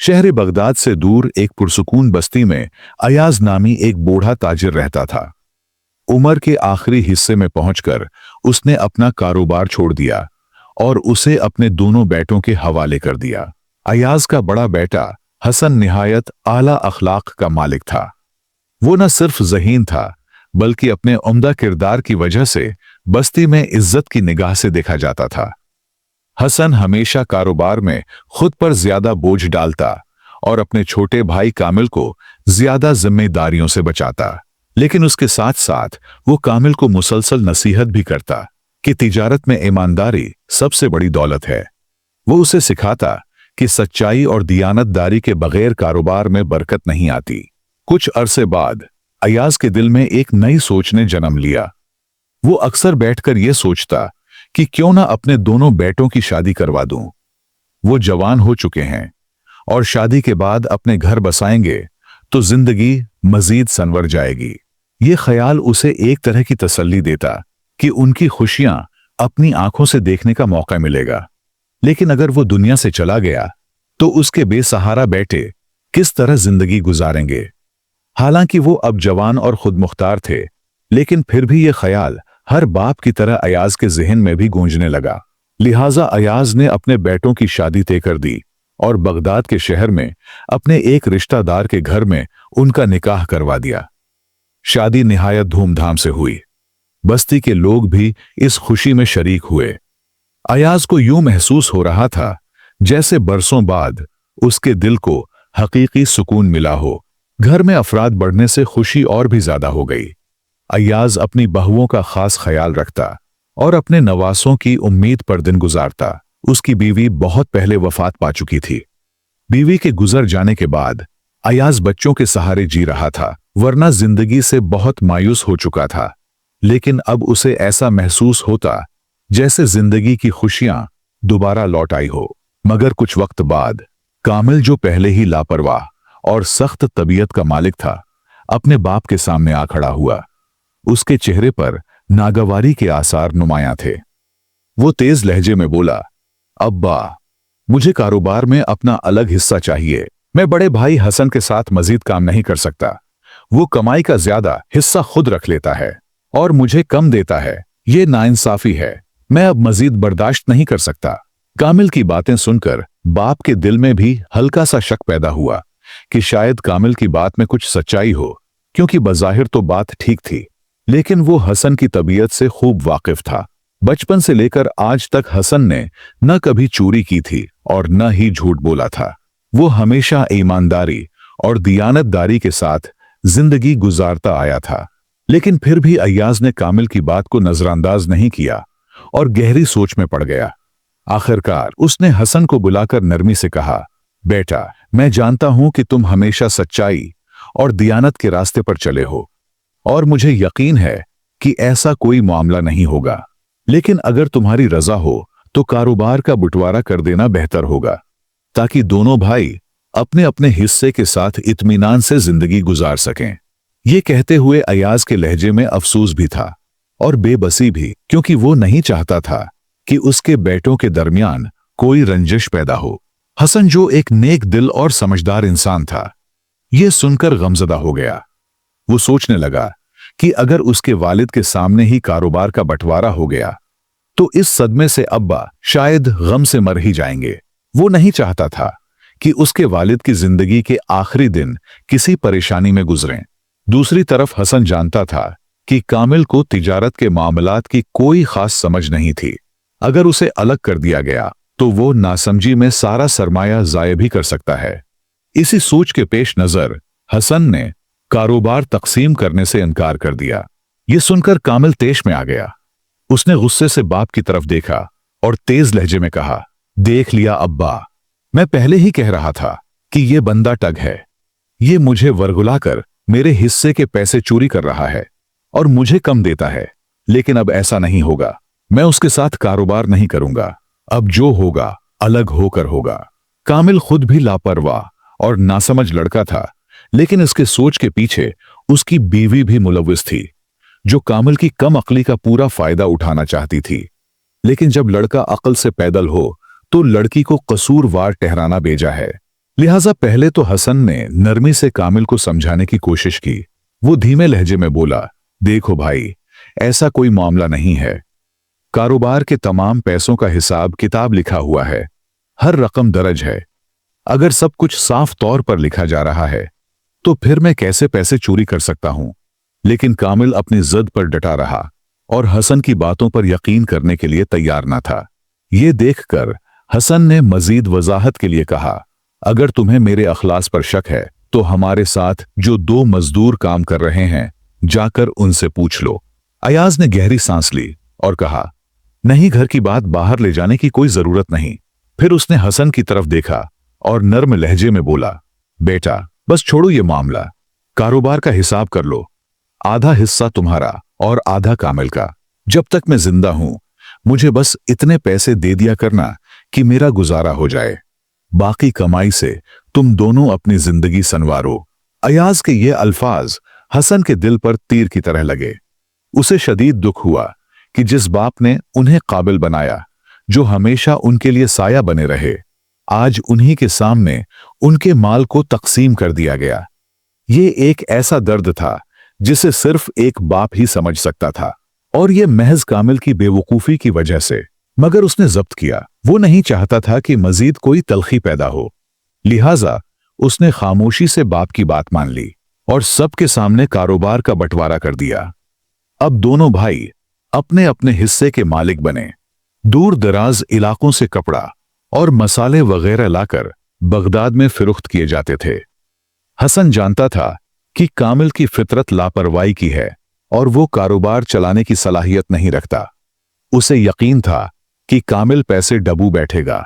शहर बगदाद से दूर एक पुरसुकून बस्ती में अयाज नामी एक बूढ़ा ताजिर रहता था। उम्र के आखिरी हिस्से में पहुंचकर उसने अपना कारोबार छोड़ दिया और उसे अपने दोनों बेटों के हवाले कर दिया। अयाज का बड़ा बेटा हसन निहायत आला अखलाक का मालिक था। वो न सिर्फ ज़हीन था बल्कि अपने उम्दा किरदार की वजह से बस्ती में इज्जत की निगाह से देखा जाता था। हसन हमेशा कारोबार में खुद पर ज्यादा बोझ डालता और अपने छोटे भाई कामिल को ज्यादा जिम्मेदारियों से बचाता, लेकिन उसके साथ साथ वो कामिल को मुसलसल नसीहत भी करता कि तिजारत में ईमानदारी सबसे बड़ी दौलत है। वो उसे सिखाता कि सच्चाई और दियानतदारी के बगैर कारोबार में बरकत नहीं आती। कुछ अरसे बाद अयाज के दिल में एक नई सोच ने जन्म लिया। वो अक्सर बैठकर यह सोचता कि क्यों ना अपने दोनों बेटों की शादी करवा दूं। वो जवान हो चुके हैं और शादी के बाद अपने घर बसाएंगे तो जिंदगी मजीद संवर जाएगी। ये ख्याल उसे एक तरह की तसल्ली देता कि उनकी खुशियां अपनी आंखों से देखने का मौका मिलेगा। लेकिन अगर वो दुनिया से चला गया तो उसके बेसहारा बेटे किस तरह जिंदगी गुजारेंगे। हालांकि वो अब जवान और खुद मुख्तार थे, लेकिन फिर भी ये ख्याल हर बाप की तरह अयाज के जहन में भी गूंजने लगा। लिहाजा अयाज ने अपने बेटों की शादी तय कर दी और बगदाद के शहर में अपने एक रिश्तेदार के घर में उनका निकाह करवा दिया। शादी निहायत धूमधाम से हुई। बस्ती के लोग भी इस खुशी में शरीक हुए। अयाज को यूं महसूस हो रहा था जैसे बरसों बाद उसके दिल को हकीकी सुकून मिला हो। घर में अफराद बढ़ने से खुशी और भी ज्यादा हो गई। अयाज अपनी बहुओं का खास ख्याल रखता और अपने नवासों की उम्मीद पर दिन गुजारता। उसकी बीवी बहुत पहले वफात पा चुकी थी। बीवी के गुजर जाने के बाद अयाज बच्चों के सहारे जी रहा था, वरना जिंदगी से बहुत मायूस हो चुका था। लेकिन अब उसे ऐसा महसूस होता जैसे जिंदगी की खुशियां दोबारा लौट आई हो। मगर कुछ वक्त बाद कामिल, जो पहले ही लापरवाह और सख्त तबीयत का मालिक था, अपने बाप के सामने आ खड़ा हुआ। उसके चेहरे पर नागवारी के आसार नुमायां थे। वो तेज लहजे में बोला, अब्बा, मुझे कारोबार में अपना अलग हिस्सा चाहिए। मैं बड़े भाई हसन के साथ मजीद काम नहीं कर सकता। वो कमाई का ज्यादा हिस्सा खुद रख लेता है और मुझे कम देता है। ये नाइंसाफी है। मैं अब मजीद बर्दाश्त नहीं कर सकता। कामिल की बातें सुनकर बाप के दिल में भी हल्का सा शक पैदा हुआ कि शायद कामिल की बात में कुछ सच्चाई हो, क्योंकि बज़ाहिर तो बात ठीक थी। लेकिन वो हसन की तबीयत से खूब वाकिफ था। बचपन से लेकर आज तक हसन ने न कभी चोरी की थी और न ही झूठ बोला था। वो हमेशा ईमानदारी और दियानतदारी के साथ जिंदगी गुजारता आया था। लेकिन फिर भी अय्याज ने कामिल की बात को नजरअंदाज नहीं किया और गहरी सोच में पड़ गया। आखिरकार उसने हसन को बुलाकर नरमी से कहा, बेटा, मैं जानता हूं कि तुम हमेशा सच्चाई और दियानत के रास्ते पर चले हो और मुझे यकीन है कि ऐसा कोई मामला नहीं होगा। लेकिन अगर तुम्हारी रजा हो तो कारोबार का बंटवारा कर देना बेहतर होगा, ताकि दोनों भाई अपने अपने हिस्से के साथ इत्मीनान से जिंदगी गुजार सकें। ये कहते हुए अयाज के लहजे में अफसोस भी था और बेबसी भी, क्योंकि वो नहीं चाहता था कि उसके बेटों के दरमियान कोई रंजिश पैदा हो। हसन, जो एक नेक दिल और समझदार इंसान था, यह सुनकर गमजदा हो गया। वो सोचने लगा कि अगर उसके वालिद के सामने ही कारोबार का बंटवारा हो गया तो इस सदमे से अब्बा शायद गम से मर ही जाएंगे। वो नहीं चाहता था कि उसके वालिद की जिंदगी के आखिरी दिन किसी परेशानी में गुजरें। दूसरी तरफ हसन जानता था कि कामिल को तिजारत के मामलात की कोई खास समझ नहीं थी। अगर उसे अलग कर दिया गया तो वो नासमझी में सारा सरमाया जाया भी कर सकता है। इसी सोच के पेश नजर हसन ने कारोबार तकसीम करने से इनकार कर दिया। यह सुनकर कामिल तेश में आ गया। उसने गुस्से से बाप की तरफ देखा और तेज लहजे में कहा, देख लिया अब्बा, मैं पहले ही कह रहा था कि यह बंदा टग है। ये मुझे वरगुलाकर मेरे हिस्से के पैसे चोरी कर रहा है और मुझे कम देता है। लेकिन अब ऐसा नहीं होगा। मैं उसके साथ कारोबार नहीं करूंगा। अब जो होगा अलग होकर होगा। कामिल खुद भी लापरवाह और नासमझ लड़का था, लेकिन इसके सोच के पीछे उसकी बीवी भी मुलव्विस थी, जो कामिल की कम अक्ली का पूरा फायदा उठाना चाहती थी। लेकिन जब लड़का अक्ल से पैदल हो तो लड़की को कसूरवार ठहराना बेजा है। लिहाजा पहले तो हसन ने नरमी से कामिल को समझाने की कोशिश की। वो धीमे लहजे में बोला, देखो भाई, ऐसा कोई मामला नहीं है। कारोबार के तमाम पैसों का हिसाब किताब लिखा हुआ है, हर रकम दर्ज है। अगर सब कुछ साफ तौर पर लिखा जा रहा है तो फिर मैं कैसे पैसे चोरी कर सकता हूं? लेकिन कामिल अपनी जिद पर डटा रहा और हसन की बातों पर यकीन करने के लिए तैयार न था। ये देखकर हसन ने मजीद वजाहत के लिए कहा, अगर तुम्हें मेरे अखलास पर शक है तो हमारे साथ जो 2 मजदूर काम कर रहे हैं, जाकर उनसे पूछ लो। अयाज ने गहरी सांस ली और कहा, नहीं, घर की बात बाहर ले जाने की कोई जरूरत नहीं। फिर उसने हसन की तरफ देखा और नर्म लहजे में बोला, बेटा, बस छोड़ो ये मामला, कारोबार का हिसाब कर लो। आधा हिस्सा तुम्हारा और आधा कामिल का। जब तक मैं जिंदा हूं मुझे बस इतने पैसे दे दिया करना कि मेरा गुजारा हो जाए, बाकी कमाई से तुम दोनों अपनी जिंदगी संवारो। अयाज के ये अल्फाज हसन के दिल पर तीर की तरह लगे। उसे शदीद दुख हुआ कि जिस बाप ने उन्हें काबिल बनाया, जो हमेशा उनके लिए साया बने रहे, आज उन्हीं के सामने उनके माल को तकसीम कर दिया गया। ये एक ऐसा दर्द था जिसे सिर्फ एक बाप ही समझ सकता था, और ये महज कामिल की बेवकूफी की वजह से। मगर उसने जब्त किया। वो नहीं चाहता था कि मजीद कोई तलखी पैदा हो, लिहाजा उसने खामोशी से बाप की बात मान ली और सबके सामने कारोबार का बंटवारा कर दिया। अब दोनों भाई अपने अपने हिस्से के मालिक बने। दूर दराज इलाकों से कपड़ा और मसाले वगैरह लाकर बगदाद में फिरुख्त किए जाते थे। हसन जानता था कि कामिल की फितरत लापरवाही की है और वो कारोबार चलाने की सलाहियत नहीं रखता। उसे यकीन था कि कामिल पैसे डबू बैठेगा,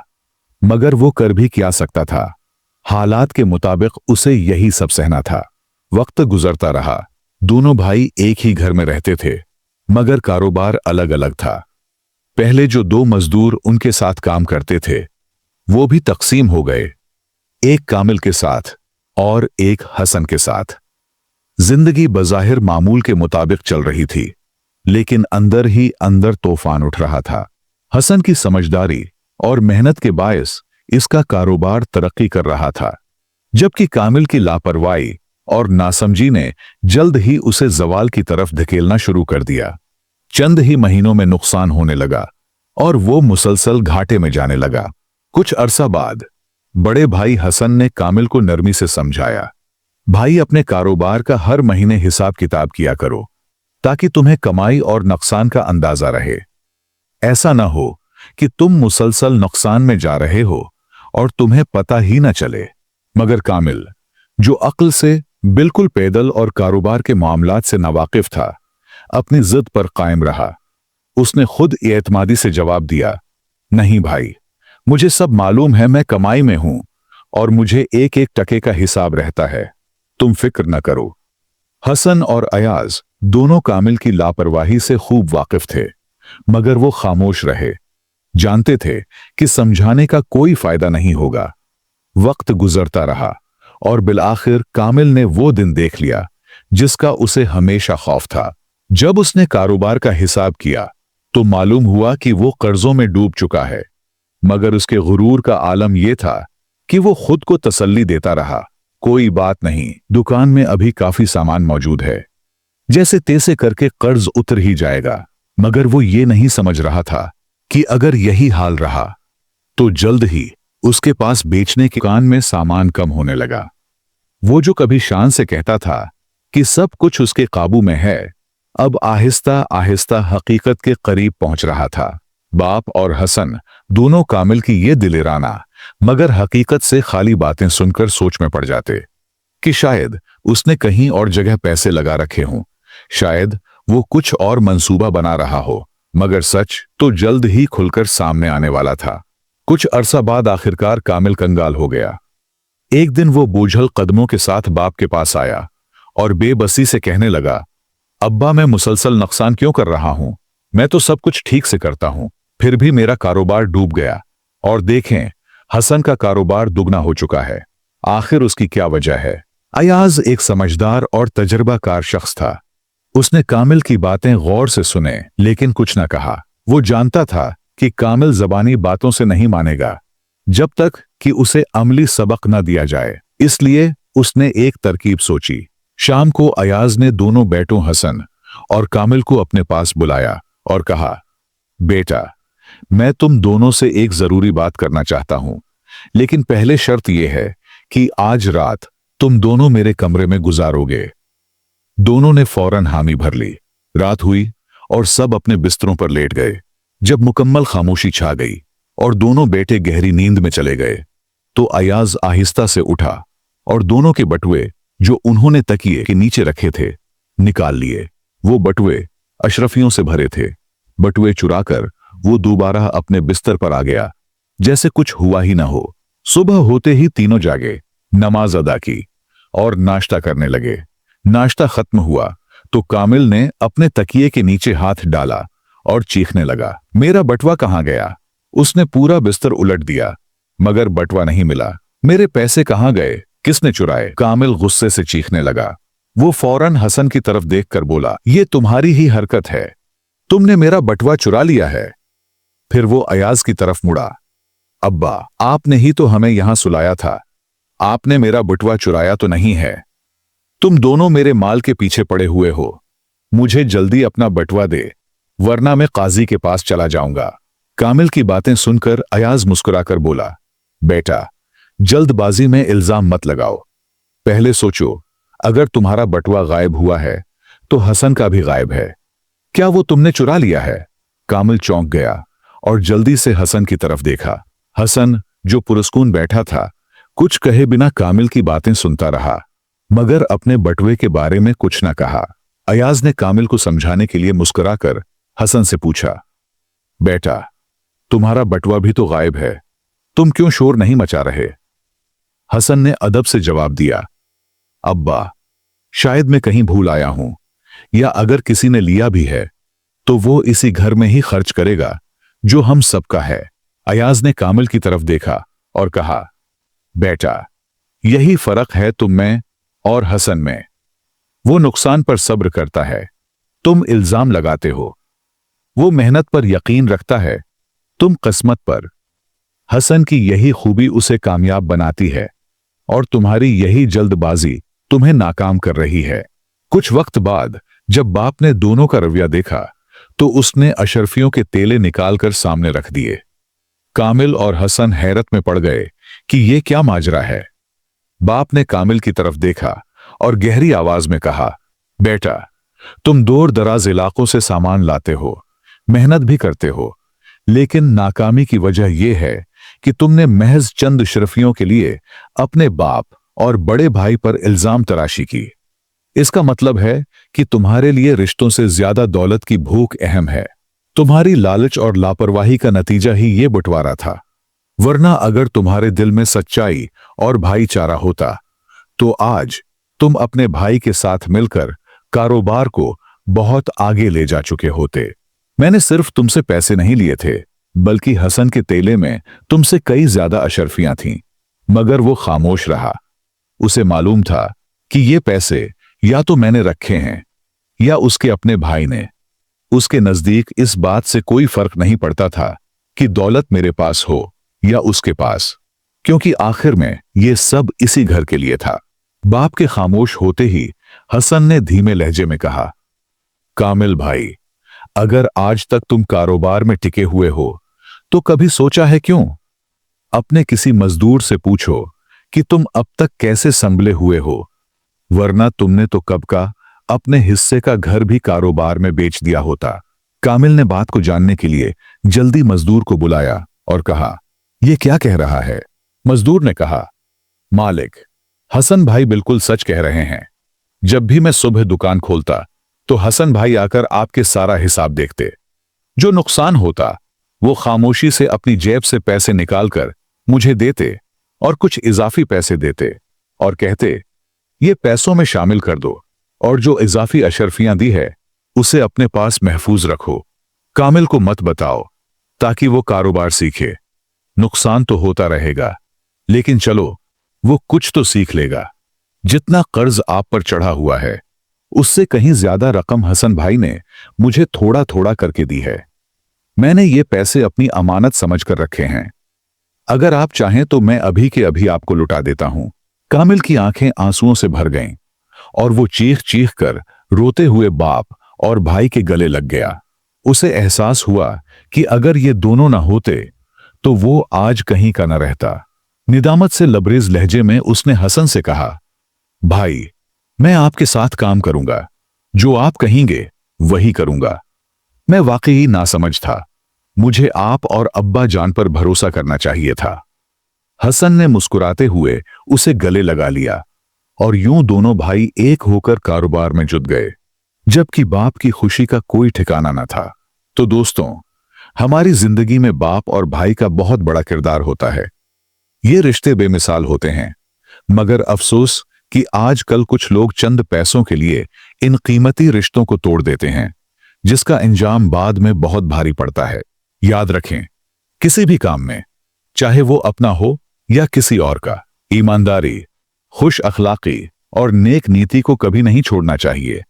मगर वो कर भी क्या सकता था। हालात के मुताबिक उसे यही सब सहना था। वक्त गुजरता रहा। दोनों भाई एक ही घर में रहते थे, मगर कारोबार अलग अलग था। पहले जो 2 मजदूर उनके साथ काम करते थे वो भी तकसीम हो गए, एक कामिल के साथ और एक हसन के साथ। जिंदगी बज़ाहिर मामूल के मुताबिक चल रही थी, लेकिन अंदर ही अंदर तूफान उठ रहा था। हसन की समझदारी और मेहनत के बायस इसका कारोबार तरक्की कर रहा था, जबकि कामिल की लापरवाही और नासमझी ने जल्द ही उसे जवाल की तरफ धकेलना शुरू कर दिया। चंद ही महीनों में नुकसान होने लगा और वो मुसलसल घाटे में जाने लगा। कुछ अरसा बाद बड़े भाई हसन ने कामिल को नरमी से समझाया, भाई, अपने कारोबार का हर महीने हिसाब किताब किया करो ताकि तुम्हें कमाई और नुकसान का अंदाजा रहे। ऐसा ना हो कि तुम मुसलसल नुकसान में जा रहे हो और तुम्हें पता ही ना चले। मगर कामिल, जो अक्ल से बिल्कुल पैदल और कारोबार के मामलात से नावाकिफ था, अपनी जिद पर कायम रहा। उसने खुद एतमादी से जवाब दिया, नहीं भाई, मुझे सब मालूम है, मैं कमाई में हूं और मुझे एक एक टके का हिसाब रहता है, तुम फिक्र न करो। हसन और अयाज दोनों कामिल की लापरवाही से खूब वाकिफ थे, मगर वो खामोश रहे। जानते थे कि समझाने का कोई फायदा नहीं होगा। वक्त गुजरता रहा और बिलाखिर कामिल ने वो दिन देख लिया जिसका उसे हमेशा खौफ था। जब उसने कारोबार का हिसाब किया तो मालूम हुआ कि वो कर्जों में डूब चुका है, मगर उसके गुरूर का आलम यह था कि वो खुद को तसल्ली देता रहा, कोई बात नहीं, दुकान में अभी काफी सामान मौजूद है, जैसे तैसे करके कर्ज उतर ही जाएगा। मगर वो ये नहीं समझ रहा था कि अगर यही हाल रहा तो जल्द ही उसके पास बेचने की दुकान में सामान कम होने लगा। वो जो कभी शान से कहता था कि सब कुछ उसके काबू में है, अब आहिस्ता आहिस्ता हकीकत के करीब पहुंच रहा था। बाप और हसन दोनों कामिल की ये दिलेराना मगर हकीकत से खाली बातें सुनकर सोच में पड़ जाते कि शायद उसने कहीं और जगह पैसे लगा रखे हों, शायद वो कुछ और मंसूबा बना रहा हो, मगर सच तो जल्द ही खुलकर सामने आने वाला था। कुछ अरसा बाद आखिरकार कामिल कंगाल हो गया। एक दिन वो बोझल कदमों के साथ बाप के पास आया और बेबसी से कहने लगा, अब्बा, मैं मुसलसल नुकसान क्यों कर रहा हूं? मैं तो सब कुछ ठीक से करता हूं, फिर भी मेरा कारोबार डूब गया। और देखें, हसन का कारोबार दुगना हो चुका है। आखिर उसकी क्या वजह है? अयाज एक समझदार और तजर्बाकार शख्स था। उसने कामिल की बातें गौर से सुने लेकिन कुछ न कहा। वो जानता था कि कामिल जबानी बातों से नहीं मानेगा जब तक कि उसे अमली सबक न दिया जाए। इसलिए उसने एक तरकीब सोची। शाम को अयाज ने दोनों बेटों हसन और कामिल को अपने पास बुलाया और कहा, बेटा, मैं तुम दोनों से एक जरूरी बात करना चाहता हूं, लेकिन पहले शर्त यह है कि आज रात तुम दोनों मेरे कमरे में गुजारोगे। दोनों ने फौरन हामी भर ली। रात हुई और सब अपने बिस्तरों पर लेट गए। जब मुकम्मल खामोशी छा गई और दोनों बेटे गहरी नींद में चले गए, तो अयाज आहिस्ता से उठा और दोनों के बटुए जो उन्होंने तकिए के नीचे रखे थे निकाल लिए। वो बटुए अशरफियों से भरे थे। बटुए चुराकर वो दोबारा अपने बिस्तर पर आ गया, जैसे कुछ हुआ ही ना हो। सुबह होते ही तीनों जागे, नमाज अदा की और नाश्ता करने लगे। नाश्ता खत्म हुआ तो कामिल ने अपने तकिए के नीचे हाथ डाला और चीखने लगा, मेरा बटुआ कहां गया? उसने पूरा बिस्तर उलट दिया, मगर बटुआ नहीं मिला। मेरे पैसे कहां गए? किसने चुराए? कामिल गुस्से से चीखने लगा। वो फौरन हसन की तरफ देखकर बोला, ये तुम्हारी ही हरकत है, तुमने मेरा बटुआ चुरा लिया है। फिर वो अयाज की तरफ मुड़ा, अब्बा, आपने ही तो हमें यहां सुलाया था, आपने मेरा बटुआ चुराया तो नहीं है। तुम दोनों मेरे माल के पीछे पड़े हुए हो। मुझे जल्दी अपना बटुआ दे, वरना मैं काजी के पास चला जाऊंगा। कामिल की बातें सुनकर अयाज मुस्कुराकर बोला, बेटा, जल्दबाजी में इल्जाम मत लगाओ। पहले सोचो, अगर तुम्हारा बटुआ गायब हुआ है तो हसन का भी गायब है। क्या वो तुमने चुरा लिया है? कामिल चौंक गया और जल्दी से हसन की तरफ देखा। हसन, जो पुरस्कून बैठा था, कुछ कहे बिना कामिल की बातें सुनता रहा, मगर अपने बटुए के बारे में कुछ न कहा। अयाज ने कामिल को समझाने के लिए मुस्कुराकर हसन से पूछा, बेटा, तुम्हारा बटुआ भी तो गायब है, तुम क्यों शोर नहीं मचा रहे? हसन ने अदब से जवाब दिया, अब्बा, शायद मैं कहीं भूल आया हूं, या अगर किसी ने लिया भी है तो वो इसी घर में ही खर्च करेगा जो हम सबका है। अयाज ने कामिल की तरफ देखा और कहा, बेटा, यही फर्क है तुम में और हसन में। वो नुकसान पर सब्र करता है, तुम इल्जाम लगाते हो। वो मेहनत पर यकीन रखता है, तुम किस्मत पर। हसन की यही खूबी उसे कामयाब बनाती है और तुम्हारी यही जल्दबाजी तुम्हें नाकाम कर रही है। कुछ वक्त बाद जब बाप ने दोनों का रवैया देखा तो उसने अशरफियों के तेले निकालकर सामने रख दिए। कामिल और हसन हैरत में पड़ गए कि ये क्या माजरा है। बाप ने कामिल की तरफ देखा और गहरी आवाज में कहा, बेटा, तुम दूर दराज इलाकों से सामान लाते हो, मेहनत भी करते हो, लेकिन नाकामी की वजह यह है कि तुमने महज चंद अशरफियों के लिए अपने बाप और बड़े भाई पर इल्जाम तराशी की। इसका मतलब है कि तुम्हारे लिए रिश्तों से ज्यादा दौलत की भूख अहम है। तुम्हारी लालच और लापरवाही का नतीजा ही ये बंटवारा था। वरना अगर तुम्हारे दिल में सच्चाई और भाईचारा होता तो आज तुम अपने भाई के साथ मिलकर कारोबार को बहुत आगे ले जा चुके होते। मैंने सिर्फ तुमसे पैसे नहीं लिए थे, बल्कि हसन के तेले में तुमसे कई ज्यादा अशरफियां थीं, मगर वो खामोश रहा। उसे मालूम था कि ये पैसे या तो मैंने रखे हैं या उसके अपने भाई ने। उसके नजदीक इस बात से कोई फर्क नहीं पड़ता था कि दौलत मेरे पास हो या उसके पास, क्योंकि आखिर में ये सब इसी घर के लिए था। बाप के खामोश होते ही हसन ने धीमे लहजे में कहा, कामिल भाई, अगर आज तक तुम कारोबार में टिके हुए हो तो कभी सोचा है क्यों? अपने किसी मजदूर से पूछो कि तुम अब तक कैसे संभले हुए हो, वरना तुमने तो कब का अपने हिस्से का घर भी कारोबार में बेच दिया होता। कामिल ने बात को जानने के लिए जल्दी मजदूर को बुलाया और कहा, यह क्या कह रहा है? मजदूर ने कहा, मालिक, हसन भाई बिल्कुल सच कह रहे हैं। जब भी मैं सुबह दुकान खोलता तो हसन भाई आकर आपके सारा हिसाब देखते। जो नुकसान होता वो खामोशी से अपनी जेब से पैसे निकालकर मुझे देते और कुछ इजाफी पैसे देते और कहते, ये पैसों में शामिल कर दो और जो इजाफी अशरफियां दी है उसे अपने पास महफूज रखो। कामिल को मत बताओ ताकि वो कारोबार सीखे। नुकसान तो होता रहेगा, लेकिन चलो वो कुछ तो सीख लेगा। जितना कर्ज आप पर चढ़ा हुआ है उससे कहीं ज्यादा रकम हसन भाई ने मुझे थोड़ा थोड़ा करके दी है। मैंने ये पैसे अपनी अमानत समझकर रखे हैं। अगर आप चाहें तो मैं अभी के अभी आपको लुटा देता हूं। कामिल की आंखें आंसुओं से भर गईं और वो चीख चीख कर रोते हुए बाप और भाई के गले लग गया। उसे एहसास हुआ कि अगर ये दोनों ना होते तो वो आज कहीं का न रहता। निदामत से लबरेज लहजे में उसने हसन से कहा, भाई, मैं आपके साथ काम करूंगा, जो आप कहेंगे वही करूंगा। मैं वाकई नासमझ था, मुझे आप और अब्बा जान पर भरोसा करना चाहिए था। हसन ने मुस्कुराते हुए उसे गले लगा लिया और यूं दोनों भाई एक होकर कारोबार में जुट गए, जबकि बाप की खुशी का कोई ठिकाना न था। तो दोस्तों, हमारी जिंदगी में बाप और भाई का बहुत बड़ा किरदार होता है। ये रिश्ते बेमिसाल होते हैं, मगर अफसोस कि आजकल कुछ लोग चंद पैसों के लिए इन कीमती रिश्तों को तोड़ देते हैं, जिसका अंजाम बाद में बहुत भारी पड़ता है। याद रखें, किसी भी काम में, चाहे वो अपना हो या किसी और का, ईमानदारी, खुश अखलाकी और नेक नीति को कभी नहीं छोड़ना चाहिए,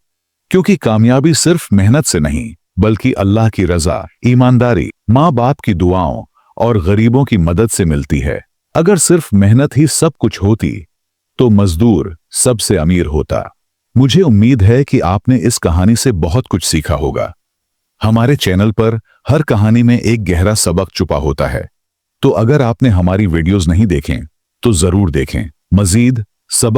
क्योंकि कामयाबी सिर्फ मेहनत से नहीं बल्कि अल्लाह की रजा, ईमानदारी, माँ बाप की दुआओं और गरीबों की मदद से मिलती है। अगर सिर्फ मेहनत ही सब कुछ होती तो मजदूर सबसे अमीर होता। मुझे उम्मीद है कि आपने इस कहानी से बहुत कुछ सीखा होगा। हमारे चैनल पर हर कहानी में एक गहरा सबक छुपा होता है, तो अगर आपने हमारी वीडियोस नहीं देखें तो जरूर देखें। मजीद सबक